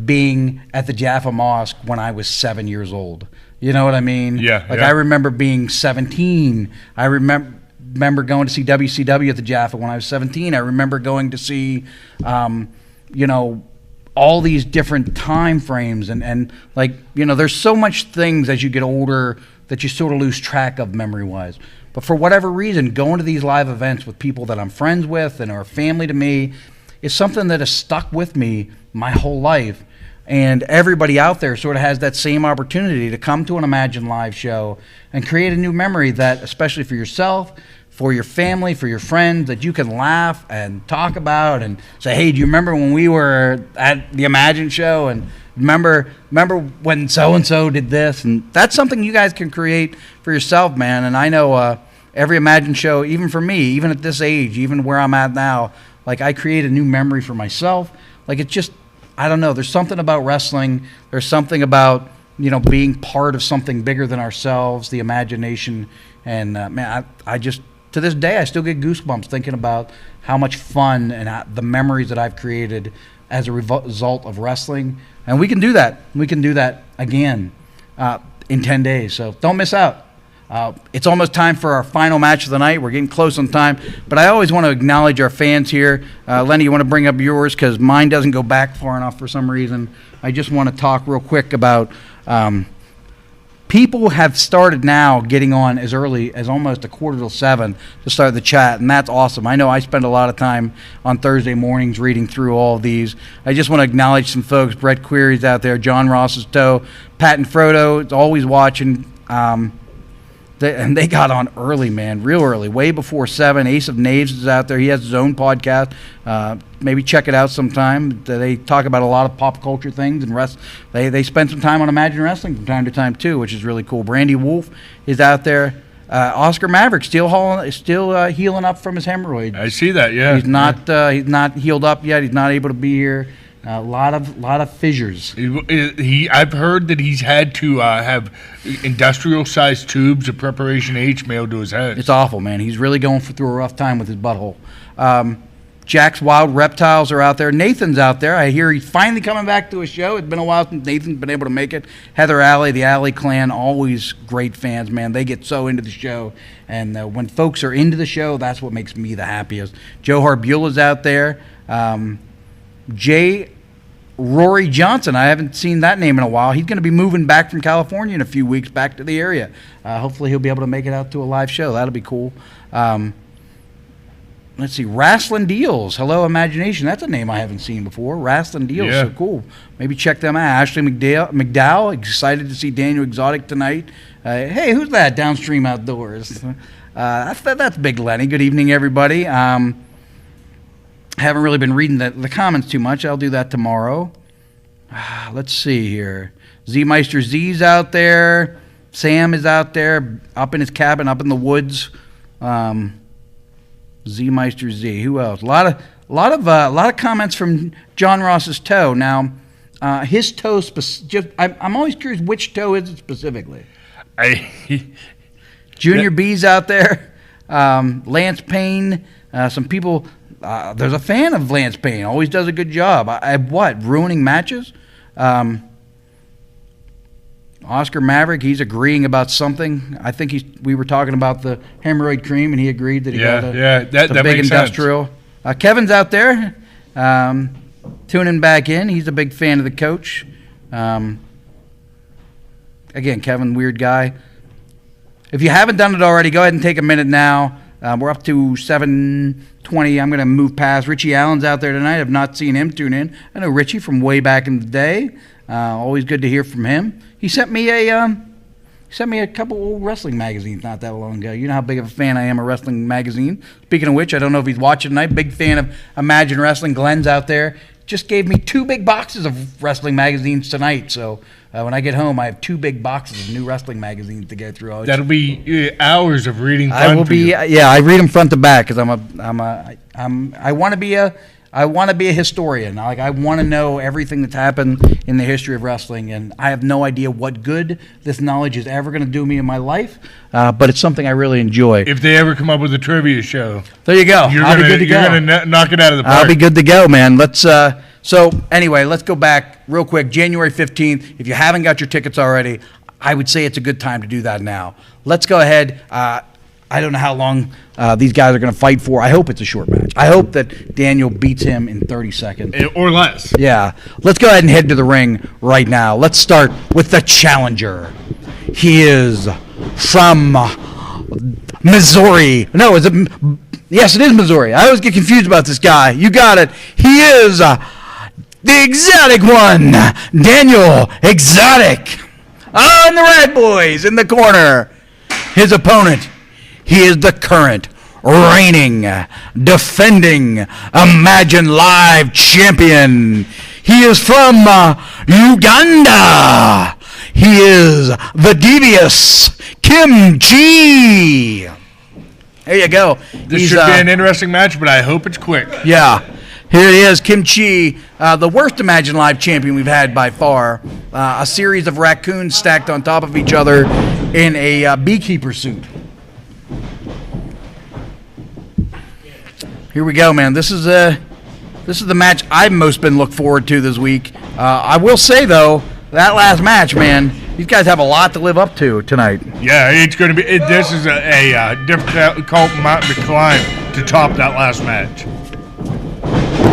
being at the Jaffa Mosque when I was 7 years old. You know what I mean? Yeah. I remember being 17. I remember going to see WCW at the Jaffa when I was 17. I remember going to see, all these different time frames. And there's so much things as you get older that you sort of lose track of memory-wise. But for whatever reason, going to these live events with people that I'm friends with and are family to me is something that has stuck with me my whole life. And everybody out there sort of has that same opportunity to come to an Imagine Live show and create a new memory that, especially for yourself, for your family, for your friends, that you can laugh and talk about and say, hey, do you remember when we were at the Imagine show? And remember when so-and-so did this? And that's something you guys can create for yourself, man. And I know every Imagine show, even for me, even at this age, even where I'm at now, I create a new memory for myself. It's just, I don't know. There's something about wrestling. There's something about, being part of something bigger than ourselves, the imagination. And, man, I just, to this day, I still get goosebumps thinking about how much fun and the memories that I've created as a result of wrestling. And we can do that. We can do that again in 10 days. So don't miss out. It's almost time for our final match of the night. We're getting close on time, but I always want to acknowledge our fans here. Lenny, you want to bring up yours because mine doesn't go back far enough for some reason. I just want to talk real quick about people have started now getting on as early as almost 6:45 to start the chat, and that's awesome. I know I spend a lot of time on Thursday mornings reading through all of these. I just want to acknowledge some folks. Brett Query's out there, John Ross's toe, Pat and Frodo is always watching. And they got on early, man, real early, way before 7. Ace of Knaves is out there. He has his own podcast. Maybe check it out sometime. They talk about a lot of pop culture things and they spend some time on Imagine Wrestling from time to time too, which is really cool. Brandy Wolf is out there. Oscar Maverick still healing up from his hemorrhoids. I see that. Yeah, he's not healed up yet. He's not able to be here. A lot of fissures. I've heard that he's had to have industrial-sized tubes of Preparation H mailed to his head. It's awful, man. He's really going through a rough time with his butthole. Jack's Wild Reptiles are out there. Nathan's out there. I hear he's finally coming back to a show. It's been a while since Nathan's been able to make it. Heather Alley, the Alley Clan, always great fans, man. They get so into the show. And when folks are into the show, that's what makes me the happiest. Joe Harbula's out there. Rory Johnson, I haven't seen that name in a while. He's going to be moving back from California in a few weeks back to the area. Hopefully he'll be able to make it out to a live show. That'll be cool. Let's see, Wrestling Deals. Hello, Imagination. That's a name I haven't seen before. Wrestling Deals, yeah. So cool. Maybe check them out. Ashley McDowell, excited to see Daniel Exotic tonight. Hey, who's that? Downstream Outdoors. That's Big Lenny. Good evening, everybody. Haven't really been reading the comments too much. I'll do that tomorrow. Let's see here. Z-Meister Z's out there. Sam is out there, up in his cabin, up in the woods. Z-Meister Z. Who else? A lot of comments from John Ross's toe. Now, his toe. I'm always curious which toe is it specifically. Junior B's out there. Lance Payne. Some people. There's a fan of Lance Payne. Always does a good job. Ruining matches? Oscar Maverick, he's agreeing about something. I think we were talking about the hemorrhoid cream, and he agreed that he got that big makes industrial. Kevin's out there tuning back in. He's a big fan of the coach. Again, Kevin, weird guy. If you haven't done it already, go ahead and take a minute now. We're up to 7:20. I'm going to move past. Richie Allen's out there tonight. I've not seen him tune in. I know Richie from way back in the day. Always good to hear from him. He sent me a couple old wrestling magazines not that long ago. You know how big of a fan I am of wrestling magazine. Speaking of which, I don't know if he's watching tonight. Big fan of Imagine Wrestling. Glenn's out there. Just gave me 2 big boxes of wrestling magazines tonight. So when I get home, I have 2 big boxes of new wrestling magazines to go through. That'll be hours of reading. I will be. Yeah, I read them front to back because I want to be a historian. Like, I want to know everything that's happened in the history of wrestling, and I have no idea what good this knowledge is ever going to do me in my life. But it's something I really enjoy. If they ever come up with a trivia show, there you go. I'll be good to go. You're gonna knock it out of the park. I'll be good to go, man. Let's. So anyway, let's go back real quick. January 15th. If you haven't got your tickets already, I would say it's a good time to do that now. Let's go ahead. I don't know how long these guys are going to fight for. I hope it's a short match. I hope that Daniel beats him in 30 seconds. Or less. Yeah. Let's go ahead and head to the ring right now. Let's start with the challenger. He is from Missouri. No, is it? Yes, it is Missouri. I always get confused about this guy. You got it. He is the exotic one, Daniel Exotic. On the Red Boys in the corner. His opponent. He is the current, reigning, defending Imagine Live champion. He is from Uganda. He is the devious Kim Chi. There you go. This should be an interesting match, but I hope it's quick. Yeah. Here he is, Kim Chi, the worst Imagine Live champion we've had by far. A series of raccoons stacked on top of each other in a beekeeper suit. Here we go, man. This is the match I've most been looking forward to this week. I will say, though, that last match, man, these guys have a lot to live up to tonight. Yeah, it's going to be. This is a difficult mountain to climb to top that last match.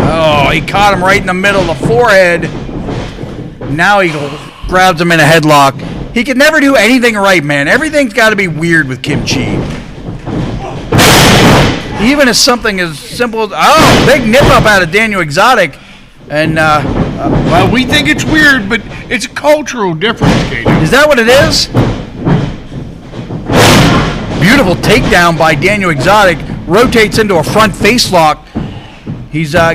Oh, he caught him right in the middle of the forehead. Now he grabs him in a headlock. He can never do anything right, man. Everything's got to be weird with Kim Chi. Even as something as simple as, big nip up out of Daniel Exotic. And, well, we think it's weird, but it's a cultural difference, Katie. Is that what it is? Beautiful takedown by Daniel Exotic. Rotates into a front face lock. He's all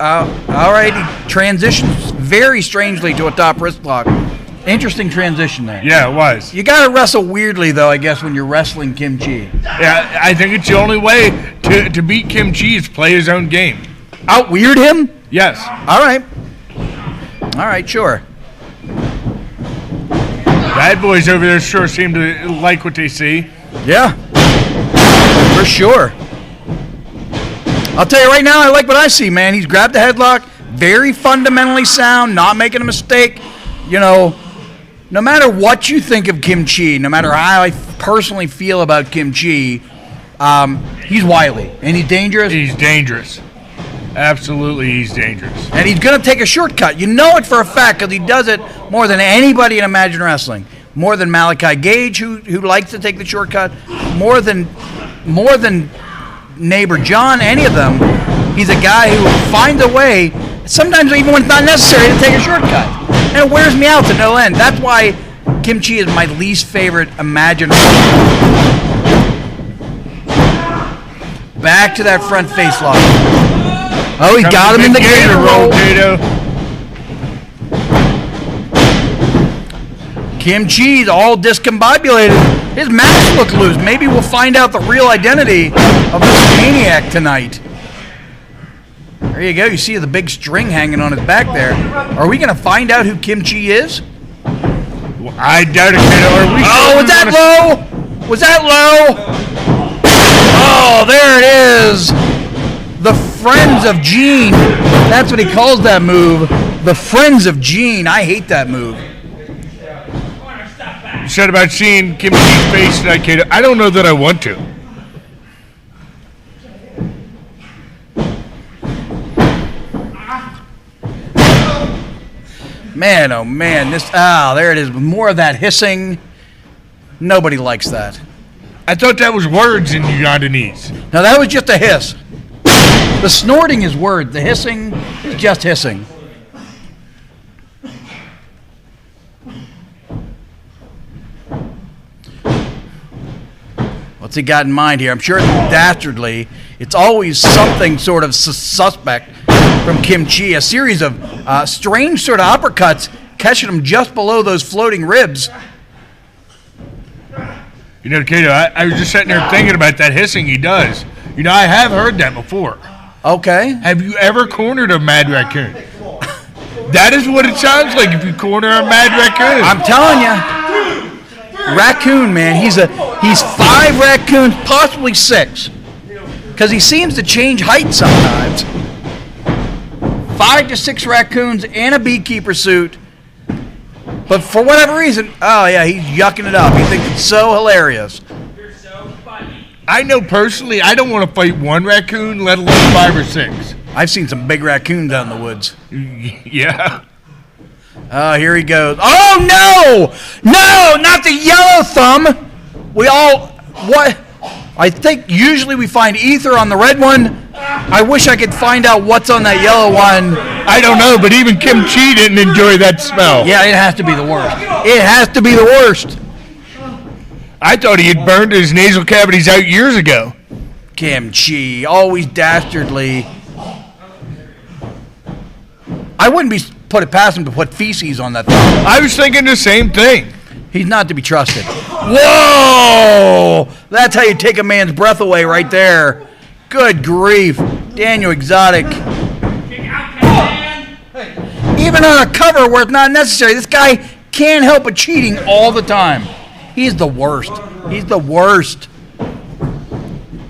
right, he transitions very strangely to a top wrist lock. Interesting transition there. Yeah, it was. You got to wrestle weirdly, though, I guess, when you're wrestling Kim Chi. Yeah, I think it's the only way to beat Kim Chi is play his own game. Out-weird him? Yes. All right, sure. Bad boys over there sure seem to like what they see. Yeah, for sure. I'll tell you right now, I like what I see, man. He's grabbed the headlock, very fundamentally sound, not making a mistake. You know, no matter what you think of Kim Chi, no matter how I personally feel about Kim Chi, he's wily and he's dangerous. He's dangerous. Absolutely, he's dangerous. And he's going to take a shortcut. You know it for a fact because he does it more than anybody in Imagine Wrestling. More than Malachi Gage, who likes to take the shortcut. More than Neighbor John, any of them. He's a guy who finds a way, sometimes even when it's not necessary, to take a shortcut. And it wears me out to no end. That's why Kim Chi is my least favorite Imagine Wrestling. Back to that front face lock. Oh, he got him in the gator roll. Kim Chi's all discombobulated. His mask looked loose. Maybe we'll find out the real identity of this maniac tonight. There you go. You see the big string hanging on his back there. Are we going to find out who Kim Chi is? I doubt it. Was that low? Was that low? Oh, there it is. The Friends of Gene. That's what he calls that move. The Friends of Gene. I hate that move. You said about seeing Kim Chi's face tonight, Kato. I don't know that I want to. Man, oh man, there it is. More of that hissing. Nobody likes that. I thought that was words in Ugandanese. Now that was just a hiss. The snorting is word. The hissing is just hissing. What's he got in mind here? I'm sure it's dastardly. It's always something sort of suspect from Kim Chi. A series of strange sort of uppercuts catching him just below those floating ribs. You know, Kato, I was just sitting there thinking about that hissing he does. You know, I have heard that before. Okay. Have you ever cornered a mad raccoon? That is what it sounds like if you corner a mad raccoon. I'm telling you. Raccoon, man. He's 5 raccoons, possibly 6. Because he seems to change height sometimes. 5 to 6 raccoons and a beekeeper suit. But for whatever reason, oh yeah, he's yucking it up. He thinks it's so hilarious. I know personally, I don't want to fight 1 raccoon, let alone 5 or 6. I've seen some big raccoons out in the woods. Yeah. Oh, here he goes. Oh, no! No, not the yellow thumb. What? I think usually we find ether on the red one. I wish I could find out what's on that yellow one. I don't know, but even Kim Chi didn't enjoy that smell. Yeah, it has to be the worst. It has to be the worst. I thought he had burned his nasal cavities out years ago. Kim Chi, always dastardly. I wouldn't be put it past him to put feces on that thing. I was thinking the same thing. He's not to be trusted. Whoa! That's how you take a man's breath away right there. Good grief. Daniel Exotic. Even on a cover where it's not necessary, this guy can't help but cheating all the time. He's the worst. He's the worst.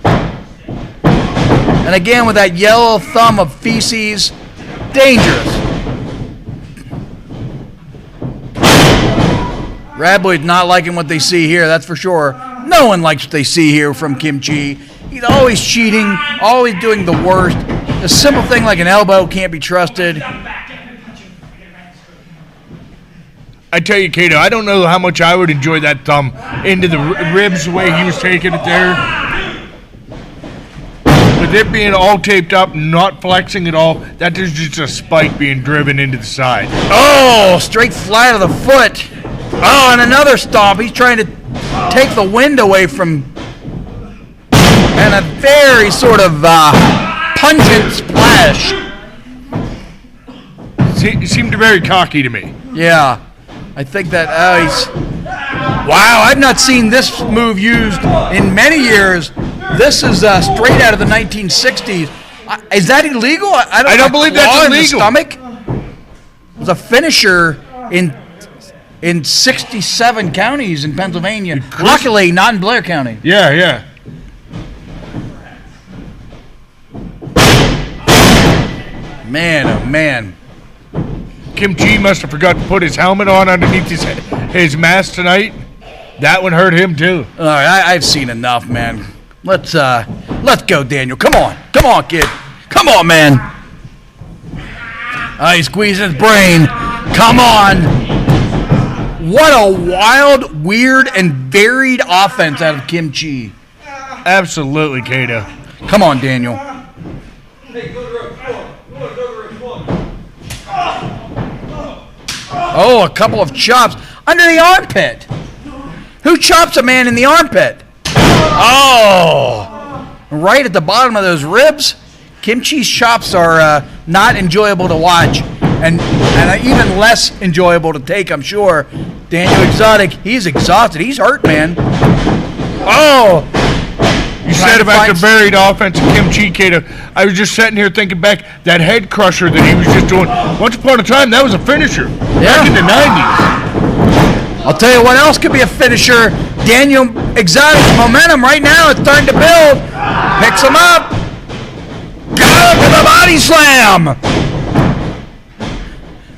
And again, with that yellow thumb of feces, dangerous. Radboy's not liking what they see here, that's for sure. No one likes what they see here from Kim Chi. He's always cheating, always doing the worst. A simple thing like an elbow can't be trusted. I tell you, Kato, I don't know how much I would enjoy that thumb into the ribs the way he was taking it there. With it being all taped up, not flexing at all, that is just a spike being driven into the side. Oh, straight flat of the foot. Oh, and another stomp. He's trying to take the wind away from... And a very sort of pungent splash. Seemed very cocky to me. Yeah. I think that he's... Wow, I've not seen this move used in many years. This is straight out of the 1960s. Is that illegal? I don't believe that's illegal. In the stomach? It was a finisher in 67 counties in Pennsylvania. Luckily, not in Blair County. Yeah, yeah. Man, oh man. Kim Chi must have forgot to put his helmet on underneath his mask tonight. That one hurt him too. All right, I've seen enough, man. Let's go, Daniel. Come on, kid. Come on, man. He's squeezing his brain. Come on. What a wild, weird, and varied offense out of Kim Chi. Absolutely, Kato. Come on, Daniel. Oh, a couple of chops under the armpit. Who chops a man in the armpit? Oh, right at the bottom of those ribs. Kim Chi's chops are not enjoyable to watch, and even less enjoyable to take, I'm sure. Daniel Exotic, he's exhausted. He's hurt, man. Oh. You said about the varied offense of Kim Chi, Kato. I was just sitting here thinking back, that head crusher that he was just doing. Once upon a time, that was a finisher. Back in the 90s. I'll tell you what else could be a finisher. Daniel Exotic's momentum right now is starting to build. Picks him up. Got him with a body slam.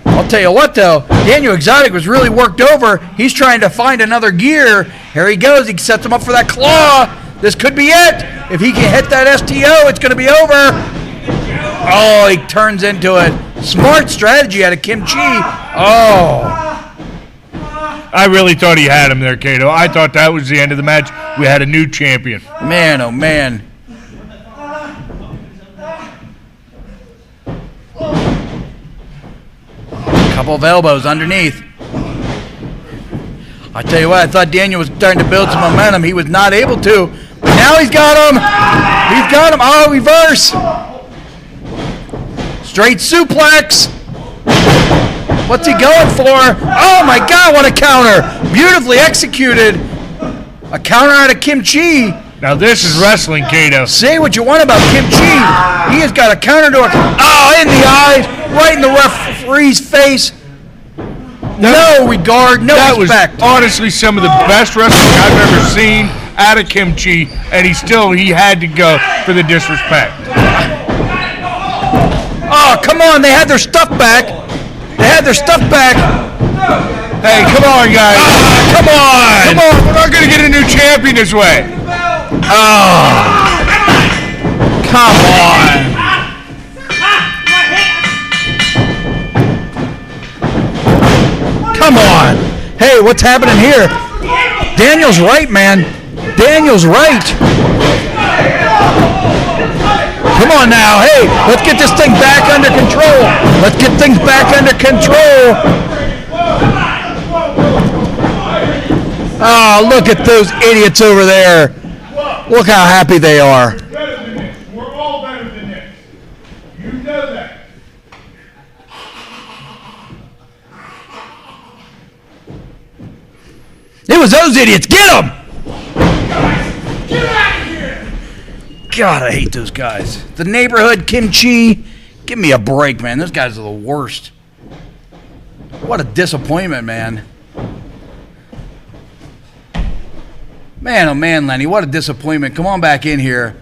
I'll tell you what, though. Daniel Exotic was really worked over. He's trying to find another gear. Here he goes. He sets him up for that claw. This could be it. If he can hit that STO, it's going to be over. Oh, he turns into it. Smart strategy out of Kim Chi. Oh. I really thought he had him there, Kato. I thought that was the end of the match. We had a new champion. Man, oh, man. Couple of elbows underneath. I tell you what, I thought Daniel was starting to build some momentum. He was not able to. But now he's got him. He's got him. Oh, reverse. Straight suplex. What's he going for? Oh, my God, what a counter. Beautifully executed. A counter out of Kim Chi. Now this is wrestling, Kato. Say what you want about Kim Chi. He has got a counter to in the eyes, right in the referee's face. No regard, no respect. Was honestly some of the best wrestling I've ever seen out of Kim Chi, and he had to go for the disrespect. Oh, come on, they had their stuff back. Hey, come on, guys. Come on. Come on, we're not going to get a new champion this way. Oh, come on. Come on. Hey, what's happening here? Daniel's right, man. Daniel's right. Come on now. Hey, let's get this thing back under control. Let's get things back under control. Oh, look at those idiots over there. Look how happy they are. We're all better than this. You know that. It was those idiots. Get them! Get out of here! God, I hate those guys. The neighborhood, Kim Chi. Give me a break, man. Those guys are the worst. What a disappointment, man. Man, oh man, Lenny, what a disappointment. Come on back in here.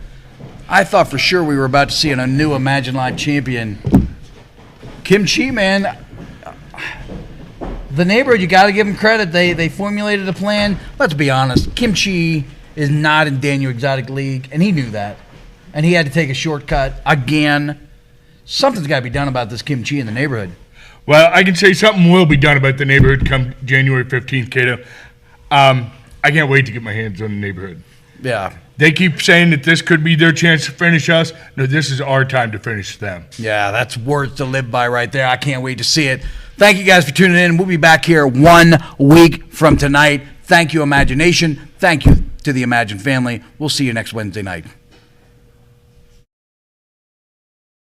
I thought for sure we were about to see a new Imagine Live champion. Kim Chi, man. The neighborhood, you got to give them credit. They formulated a plan. Let's be honest. Kim Chi is not in Daniel Exotic League, and he knew that. And he had to take a shortcut again. Something's got to be done about this Kim Chi in the neighborhood. Well, I can say something will be done about the neighborhood come January 15th, Kato. I can't wait to get my hands on the neighborhood. Yeah. They keep saying that this could be their chance to finish us. No, this is our time to finish them. Yeah, that's words to live by right there. I can't wait to see it. Thank you guys for tuning in. We'll be back here 1 week from tonight. Thank you, Imagination. Thank you to the Imagine family. We'll see you next Wednesday night.